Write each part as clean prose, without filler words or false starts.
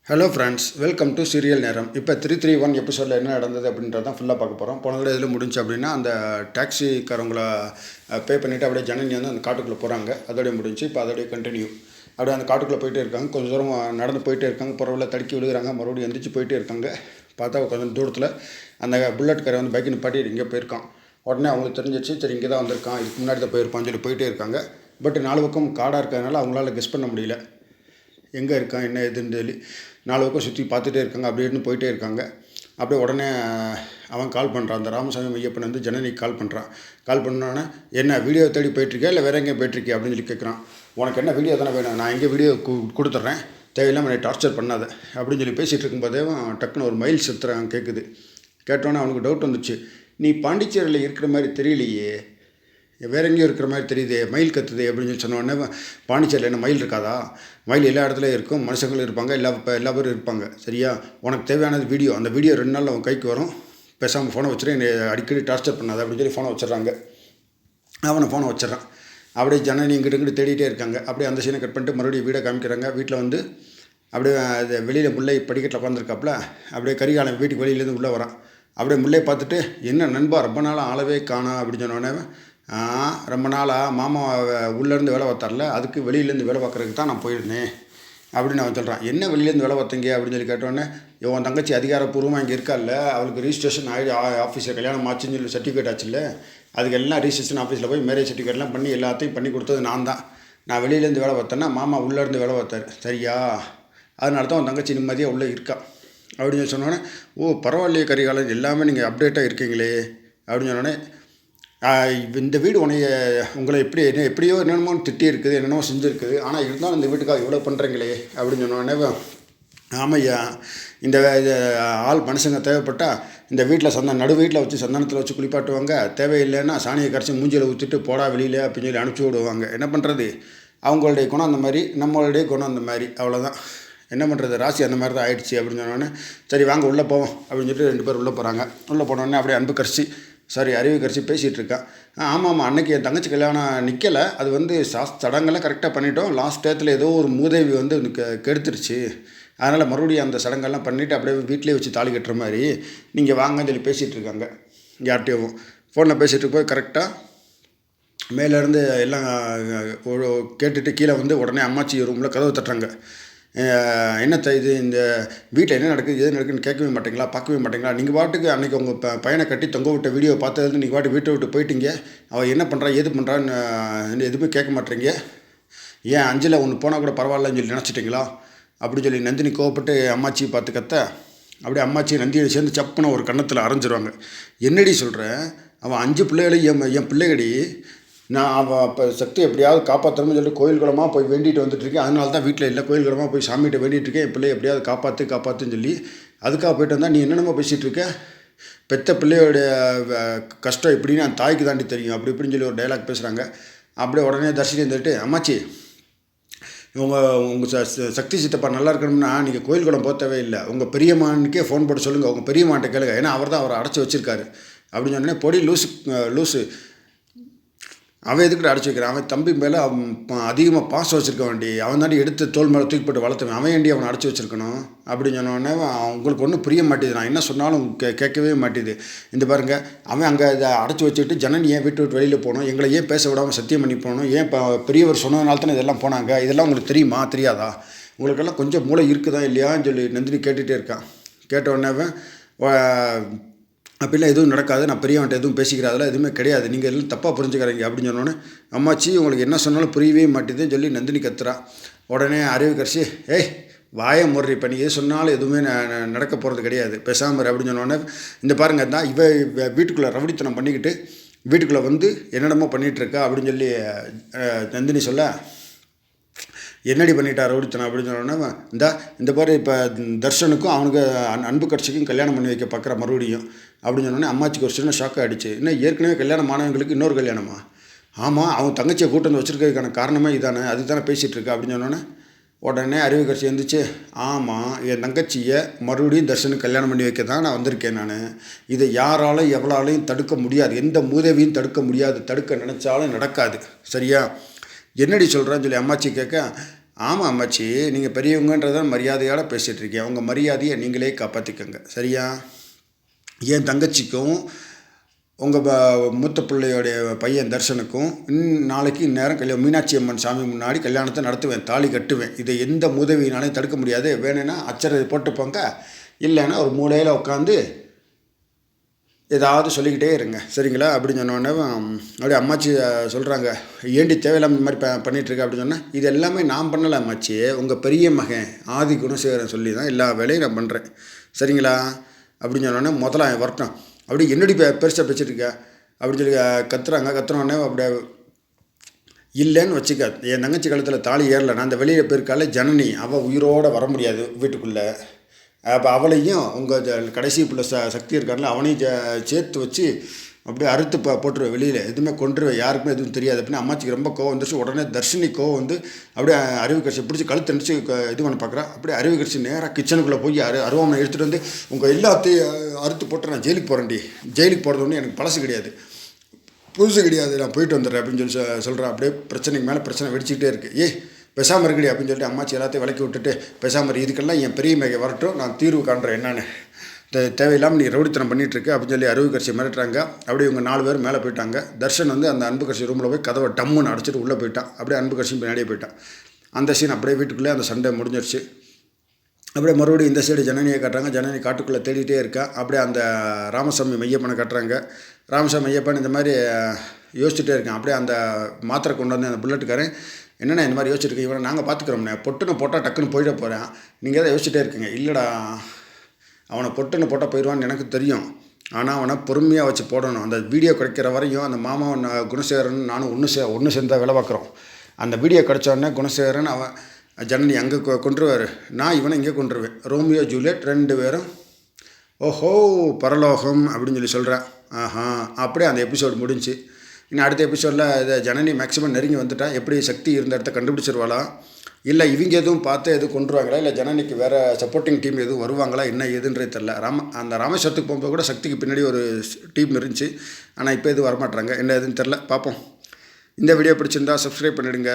Hello friends, welcome to serial நேரம். இப்போ 331 எபிசோடில் என்ன நடந்தது அப்படின்றத தான் ஃபுல்லாக பார்க்க போகிறோம். போன தடவை இதில் முடிஞ்சு அப்படின்னா அந்த டாக்ஸிக்காரவங்கள பே பண்ணிவிட்டு அப்படியே ஜனனி வந்து அந்த காட்டுக்குள்ளே போகிறாங்க. அதோடய முடிஞ்சு இப்போ அதோடைய கண்டினியூ. அப்படியே அந்த காட்டுக்குள்ளே போயிட்டே இருக்காங்க. கொஞ்சம் தூரம் நடந்து போயிட்டே இருக்காங்க. புறவில் தடுக்கி விழுகிறாங்க. மறுபடியும் எந்திரிச்சு போயிட்டே இருக்காங்க. பார்த்தா கொஞ்சம் தூரத்தில் அந்த புல்லட் காரை வந்து பைக்கு நிப்பாட்டி இங்கே போயிருக்கான். உடனே அவங்களுக்கு தெரிஞ்சிச்சு, சரி இங்கே தான் வந்திருக்கான், இதுக்கு முன்னாடி தான் போயிருப்பான்னு சொல்லி போயிட்டே இருக்காங்க. பட் 4 பக்கம் காடாக இருக்கிறதுனால அவங்களால கெஸ் பண்ண முடியல எங்கே இருக்கான் என்ன எதுன்னு சொல்லி. 4 பக்கம் சுற்றி பார்த்துட்டே இருக்காங்க. அப்படியே போயிட்டே இருக்காங்க. அப்படியே உடனே அவன் கால் பண்ணுறான். அந்த ராமசாமி மையப்பன் வந்து ஜனனிக்கு கால் பண்ணுறான். கால் பண்ணோன்னே, என்ன வீடியோ தேடி போயிட்டுருக்கே இல்லை வேறு எங்கே போயிட்டுருக்கே அப்படின்னு சொல்லி கேட்குறான். உனக்கு என்ன வீடியோ தானே வேணும், நான் எங்கே வீடியோ கொடுத்துட்றேன், தேவையில்லாமல் என்னை டார்ச்சர் பண்ணாத அப்படின்னு சொல்லி பேசிகிட்டு இருக்கும்போதே டக்குன்னு ஒரு மயில் சத்துறான் கேட்குது. கேட்டோன்னே அவனுக்கு டவுட் வந்துச்சு. நீ பாண்டிச்சேரியில் இருக்கிற மாதிரி தெரியலையே, வேற எங்கேயும் இருக்கிற மாதிரி தெரியுது, மயில் கத்துது அப்படின்னு சொல்லி சொன்னோடனே, பாண்டிச்சேரியில் என்ன மயில் இருக்காதா? மயில் எல்லா இடத்துலையும் இருக்கும், மனுஷங்களும் இருப்பாங்க, எல்லா பேரும் இருப்பாங்க. சரியா? உனக்கு தேவையானது வீடியோ, அந்த வீடியோ 2 நாளில் அவன் கைக்கு வரும், பேசாமல் ஃபோனை வச்சுட்டு என்னை அடிக்கடி டார்ச்சர் பண்ணாத அப்படின்னு சொல்லி ஃபோனை வச்சிடறாங்க. அவனை ஃபோனை வச்சிடறான். அப்படியே ஜனனி இங்கிட்டு தேடிகிட்டே இருக்காங்க. அப்படியே அந்த சீனை கட் பண்ணிட்டு மறுபடியும் வீடை காமிக்கிறாங்க. வீட்டில் வந்து அப்படியே அது வெளியில் முல்லை படிக்கட்டில் உட்காந்துருக்காப்புல. அப்படியே கரிகாலன் வீட்டுக்கு வெளியிலேருந்து உள்ளே வரான். அப்படியே முல்லையை பார்த்துட்டு, என்ன நண்பா ரொம்ப நாளாக ஆளவே காணா அப்படின்னு சொன்னோடனே, ரொம்ப நாளாக மாமா உள்ளேருந்து வேலை பார்த்தார்ல, அதுக்கு வெளியிலேருந்து வேலை பார்க்குறதுக்கு தான் நான் போயிருந்தேன் அப்படின்னு அவன் சொல்கிறான். என்ன வெளியிலேருந்து வேலை பார்த்தீங்க அப்படின்னு சொல்லி கேட்டோடனே, உன் தங்கச்சி அதிகாரப்பூர்வமாக இங்கே இருக்கால்ல, அவளுக்கு ரிஜிஸ்ட்ரேஷன் ஆஃபீஸில் கல்யாணம் ஆச்சுன்னு சொல்லி சர்டிஃபிகேட் ஆச்சுல்ல, அதுக்கு எல்லாம் ரிஜிஸ்ட்ரேஷன் ஆஃபீஸில் போய் மேரேஜ் சர்டிஃபிகேட்லாம் பண்ணி எல்லாத்தையும் பண்ணி கொடுத்தது நான் தான். நான் வெளியிலேருந்து வேலை பார்த்தேன்னா மாமா உள்ளேருந்து வேலை பார்த்தார். சரியா? அதனால தான் உன் தங்கச்சி நிம்மதியாக உள்ளே இருக்கா அப்படின்னு சொன்னோன்னே, ஓ பரவாயில்லையே கரிகாலன், எல்லாமே நீங்கள் அப்டேட்டாக இருக்கீங்களே அப்படின்னு சொன்னோடனே, இந்த வீடு உங்களை எப்படியோ என்னென்னமோ திட்டி இருக்குது, என்னென்னமோ செஞ்சுருக்குது, ஆனால் இருந்தாலும் இந்த வீட்டுக்காக இவ்வளோ பண்ணுறீங்களே அப்படின்னு சொன்னோடனே, ஆமையா இந்த ஆள் மனுஷங்க தேவைப்பட்டால் இந்த வீட்டில் நடு வீட்டில் வச்சு சந்தனத்தில் வச்சு குளிப்பாட்டுவாங்க, தேவையில்லைன்னா சாணியை கரைச்சி மூஞ்சியில் ஊற்றிட்டு போடா வெளியில் அப்படின்னு சொல்லி அனுப்பிச்சி விடுவாங்க. என்ன பண்ணுறது, அவங்களுடைய குணம் அந்த மாதிரி, நம்மளுடைய குணம் அந்த மாதிரி, அவ்வளோதான். என்ன பண்ணுறது, ராசி அந்த மாதிரி தான் ஆயிடுச்சு அப்படின்னு சொன்னோடனே, சரி வாங்க உள்ளே போவோம் அப்படின்னு சொல்லிட்டு 2 பேர் உள்ளே போகிறாங்க. உள்ளே போனோடனே அப்படியே அன்பு கரிசி அறிவு கரிசி பேசிகிட்டு இருக்கான். ஆமாம், அன்றைக்கி என் தங்கச்சி கல்யாணம் நிற்கலை, அது வந்து சடங்கெல்லாம் கரெக்டாக பண்ணிட்டோம், லாஸ்ட் டேத்தில் ஏதோ ஒரு மூதேவி வந்து கெடுத்துருச்சு, அதனால் மறுபடியும் அந்த சடங்கெல்லாம் பண்ணிவிட்டு அப்படியே வீட்டிலே வச்சு தாலி கட்டுற மாதிரி நீங்கள் வாங்கன்னு சொல்லி பேசிகிட்டு இருக்காங்க. யார்கிட்டையும் ஃபோனில் பேசிகிட்டு போய் கரெக்டாக மேலேருந்து எல்லாம் கேட்டுட்டு கீழே வந்து உடனே அம்மாச்சி ரூமில் கதவு தட்டுறாங்க. என்னத்தை இது, இந்த வீட்டில் என்ன நடக்குது எது நடக்குதுன்னு கேட்கவே மாட்டீங்களா, பார்க்கவே மாட்டீங்களா? நீங்கள் பாட்டுக்கு அன்றைக்கி உங்கள் பையனை கட்டி தொங்க விட்ட வீடியோ பார்த்ததுலேருந்து நீங்கள் பாட்டு வீட்டை விட்டு போயிட்டீங்க, அவள் என்ன பண்ணுறா ஏது பண்ணுறான்னு எதுவுமே கேட்க மாட்டேறீங்க. ஏன் அஞ்சில் ஒன்று போனால் கூட பரவாயில்லன்னு சொல்லி நினச்சிட்டிங்களா அப்படின்னு சொல்லி நந்தினி கோவப்பட்டு அம்மாச்சியை பார்த்து கத்த, அப்படியே அம்மாச்சி நந்தியை சேர்ந்து சப்புன்னு ஒரு கன்னத்தில் அரைஞ்சிருவாங்க. என்னடி சொல்கிறேன், அவன் 5 பிள்ளைகளையும் என் பிள்ளைகடி, நான் அவன் இப்போ சக்தி எப்படியாவது காப்பாற்றணும்னு சொல்லிட்டு கோயில் குளமாக போய் வேண்டிகிட்டு வந்துட்டுருக்கேன், அதனால தான் வீட்டில் இல்லை, கோயில் குளமாக போய் சாமிகிட்ட வேண்டிகிட்ருக்கேன், என் பிள்ளையை எப்படியாவது காப்பாற்றுன்னு சொல்லி. அதுக்காக போய்ட்டு வந்தால் நீ என்னென்னமோ பேசிகிட்டு இருக்க, பெத்த பிள்ளையோடைய கஷ்டம் எப்படின்னு அந்த தாய்க்கு தாண்டி தெரியும் அப்படி இப்படின்னு சொல்லி ஒரு டைலாக் பேசுகிறாங்க. அப்படியே உடனே தர்ஷினி வந்துட்டு, அம்மாச்சி உங்கள் சக்தி சித்தப்பா நல்லா இருக்கணும்னா நீங்கள் கோயில் குளம் போக தேவையில்லை, உங்கள் பெரியம்மானுக்கே ஃபோன் போட்டு சொல்லுங்கள், உங்கள் பெரியம்மான்ட்ட கேளுங்க, ஏன்னா அவர் தான் அவரை அடைச்சி வச்சுருக்காரு அப்படின்னு சொன்னோடனே, பொடி லூஸு அவன் எதுக்கிட்ட அடைச்சி வைக்கிறான், அவன் தம்பி மேலே அவன் அதிகமாக பாசம் வச்சுருக்க வேண்டி, அவன் தாண்டி எடுத்து தோல் மேலே தூக்கி போட்டு வளர்த்துவேன், அவன் ஏண்டி அவனை அடைச்சி வச்சுருக்கணும் அப்படின்னு சொன்னோடனே, உங்களுக்கு ஒன்றும் புரிய மாட்டேது, நான் என்ன சொன்னாலும் கேட்கவே மாட்டேது. இந்த பாருங்கள், அவன் அங்கே இதை அடைச்சி வச்சுக்கிட்டு ஜனனி ஏன் விட்டு வெளியில் போகணும், எங்களை ஏன் பேச விடாமல் சத்தியம் பண்ணி போகணும், ஏன் இப்போ பெரியவர் சொன்னதுனால தானே இதெல்லாம் போனாங்க, இதெல்லாம் உங்களுக்கு தெரியுமா தெரியாதா, உங்களுக்கெல்லாம் கொஞ்சம் மூளை இருக்குதா இல்லையான்னு சொல்லி நந்தினி கேட்டுகிட்டே இருக்கான். கேட்ட உடனே, அப்படிலாம் எதுவும் நடக்காது, நான் பெரியவன்ட்ட எதுவும் பேசிக்கிறேன், அதெல்லாம் எதுவுமே கிடையாது, நீங்கள் எல்லாம் தப்பாக புரிஞ்சுக்கிறீங்க அப்படின்னு சொன்னோன்னே, அம்மாச்சி உங்களுக்கு என்ன சொன்னாலும் புரியவே மாட்டேதுன்னு சொல்லி நந்தினி கத்துறா. உடனே அறிவு கரிசி, வாயை முறை, இப்போ நீ எது சொன்னாலும் எதுவுமே நடக்க போகிறது கிடையாது, பேசாமல் அப்படின்னு சொன்னோடனே, இந்த பாருங்கள் தான் வீட்டுக்குள்ளே ரவுடித்தனம் பண்ணிக்கிட்டு வீட்டுக்குள்ளே வந்து என்னென்னமோ பண்ணிகிட்ருக்கா அப்படின்னு சொல்லி நந்தினி சொல்ல, என்னடி பண்ணிட்டா ரவுடித்தனம் அப்படின்னு சொன்னோன்னா, இந்த பாரு இப்போ தர்ஷனுக்கும் அவனுக்கு அன்பு கட்சிக்கும் கல்யாணம் பண்ணி வைக்க பார்க்குற மறுபடியும் அப்படின்னு சொன்னோன்னே, அம்மாச்சிக்கு ஒரு சின்ன ஷாக் ஆகிடுச்சு. இன்னும் ஏற்கனவே கல்யாணம் ஆனவங்களுக்கு இன்னொரு கல்யாணமா? ஆமாம், அவன் தங்கச்சியை கூட்டு வந்து வச்சுருக்கிறதுக்கான காரணமே இதானே, அதுதானே பேசிகிட்டு இருக்கா அப்படின்னு சொன்னோன்னே, உடனே அறிவு கட்சி இருந்துச்சு, ஆமாம் என் தங்கச்சியை மறுபடியும் தர்ஷனுக்கு கல்யாணம் பண்ணி வைக்க தான் நான் வந்திருக்கேன், நான் இதை யாராலும் எவ்வளாலையும் தடுக்க முடியாது, எந்த மூதேவியும் தடுக்க முடியாது, தடுக்க நினச்சாலும் நடக்காது. சரியா? என்னடி சொல்கிறேன்னு சொல்லி அம்மாச்சி கேட்க, ஆமாம் அம்மாச்சி, நீங்கள் பெரியவங்கன்றத மரியாதையோட பேசிகிட்டு இருக்கீங்க. உங்கள் மரியாதையை நீங்களே காப்பாற்றிக்கோங்க, சரியா? என் தங்கச்சிக்கும் உங்கள் மூத்த பிள்ளையோடைய பையன் தர்ஷனுக்கும் நாளைக்கு இந்நேரம் கல்யாணம் மீனாட்சி அம்மன் சாமி முன்னாடி கல்யாணத்தை நடத்துவேன், தாலி கட்டுவேன். இதை எந்த உதவினாலையும் தடுக்க முடியாது. வேணும்னா அச்சரை போட்டுப்போங்க, இல்லைன்னா ஒரு மூலையில் உட்காந்து ஏதாவது சொல்லிக்கிட்டே இருங்க, சரிங்களா? அப்படின்னு சொன்னோடனே அப்படியே அம்மாச்சி சொல்கிறாங்க, ஏண்டி தேவையில்லாம இந்த மாதிரி பண்ணிகிட்ருக்க அப்படின்னு சொன்னேன். இது எல்லாமே நான் பண்ணலை அம்மாச்சி, உங்கள் பெரிய மகன் ஆதி குணசேகரன் சொல்லி தான் எல்லா வேலையும் நான் பண்ணுறேன், சரிங்களா? அப்படின்னு சொன்னோடனே முதல்ல வரட்டும், அப்படி என்னடி பெருசாக பேசிட்டுருக்க அப்படின்னு சொல்லி கத்துறோடனே அப்படியே இல்லைன்னு வச்சுக்க. என் தங்கச்சி காலத்தில் தாலி ஏறலை, நான் அந்த வெளியில் போயிருக்கால ஜனனி, அவள் உயிரோடு வர முடியாது வீட்டுக்குள்ளே. அப்போ அவளையும் உங்கள் கடைசி பிள்ளை சக்தி இருக்காருல, அவனையும் சேர்த்து வச்சு அப்படியே அறுத்து போட்டுருவேன் வெளியில், எதுவுமே கொண்டுருவேன், யாருக்குமே எதுவும் தெரியாது அப்படின்னு அம்மாச்சிக்கு ரொம்ப கோவம் வந்துருச்சு. உடனே தர்ஷினி கோவம் வந்து அப்படியே அருவி கட்சி பிடிச்சி கழுத்து அடிச்சு இது பண்ண பார்க்குறா. அப்படியே அருவி கட்சி நேராக கிச்சனுக்குள்ளே போய் அருவாமனை எடுத்துகிட்டு வந்து உங்கள் எல்லாத்தையும் அறுத்து போட்டு நான் ஜெயிலுக்கு போகிறேன்டி. ஜெயிலுக்கு போகிறது ஒன்று எனக்கு பழசு கிடையாது, புதுசு கிடையாது, நான் போயிட்டு வந்துடுறேன் அப்படின்னு சொல்லி சொல்கிறேன். அப்படியே பிரச்சனைக்கு மேலே பிரச்சனை வெடிச்சிக்கிட்டே இருக்குது. பேசாமல் இருக்கடி அப்படின்னு சொல்லிட்டு அம்மாச்சி எல்லாத்தையும் விலக்கி விட்டுட்டு பேசாமல் இதுக்கெல்லாம் என் பெரிய மேக வரட்டும், நான் தீர்வு காண்றேன் என்னன்னு. தேவையில்லாமல் நீ ரவுடித்தனம் பண்ணிகிட்ருக்கு அப்படின்னு சொல்லி அருவி கட்சி மிரட்டுறாங்க. அப்படியே இவங்க 4 பேர் மேலே போயிட்டாங்க. தர்ஷன் வந்து அந்த அன்பு கட்சி ரூமில் போய் கதவை டம்முன்னு அடிச்சிட்டு உள்ளே போயிட்டான். அப்படியே அன்பு கட்சி பின்னாடியே போயிட்டான். அந்த சீன் அப்படியே வீட்டுக்குள்ளே அந்த சண்டை முடிஞ்சிருச்சு. அப்படியே மறுபடியும் இந்த சைடு ஜனனியை காட்டுறாங்க. ஜனனி காட்டுக்குள்ளே தேடிகிட்டே இருக்கா. அப்படியே அந்த ராமசாமி மையப்பனை காட்டுறாங்க. ராமசாமி மையப்பன் இந்த மாதிரி யோசிச்சுட்டே இருக்கேன். அப்படியே அந்த மாத்திரை கொண்டு வந்து அந்த புல்லட்டுக்காரன், என்னென்ன இந்த மாதிரி யோசிச்சுருக்கீங்க, இவனை நாங்கள் பார்த்துக்குறோம்ண்ணே, பொட்டுன்னு போட்டால் டக்குன்னு போயிட போகிறேன், நீங்கள் தான் யோசிச்சுட்டே இருக்கீங்க. இல்லைடா, அவனை பொட்டுன்னு போட்டால் போயிடுவான்னு எனக்கு தெரியும், ஆனால் அவனை பொறுமையாக வச்சு போடணும். அந்த வீடியோ கிடைக்கிற வரையும் அந்த மாமாவன் குணசேகரன் நானும் ஒன்று சேர்ந்தா வேலை பார்க்குறோம். அந்த வீடியோ கிடைச்சோடனே குணசேகரன் அவன் ஜனனி அங்கே கொண்டுருவார், நான் இவனை இங்கே கொண்டுருவேன். ரோமியோ ஜூலியட் 2 பேரும் ஓஹோ பரலோகம் அப்படின்னு சொல்லி சொல்கிறேன். ஆஹா, அப்படியே அந்த எபிசோடு முடிஞ்சு. இன்னும் அடுத்த எபிசோடில் இதை ஜனனி மேக்ஸிமம் நெருங்கி வந்துட்டான். எப்படி சக்தி இருந்த இடத்த கண்டுபிடிச்சிருவாளா, இல்லை இவங்க எதுவும் பார்த்து எதுவும் கொண்டுருவாங்களா, இல்லை ஜனனிக்கு வேறு சப்போர்ட்டிங் டீம் எதுவும் வருவாங்களா, என்ன ஏதுன்றது தெரில. அந்த ராமேஸ்வரத்துக்கு போகும்போது கூட சக்திக்கு பின்னாடி ஒரு டீம் இருந்துச்சு, ஆனால் இப்போ எதுவும் வரமாட்டாங்க, என்ன எதுன்னு தெரில, பார்ப்போம். இந்த வீடியோ பிடிச்சிருந்தா சப்ஸ்கிரைப் பண்ணிவிடுங்க.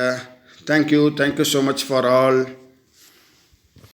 Thank you so much for all.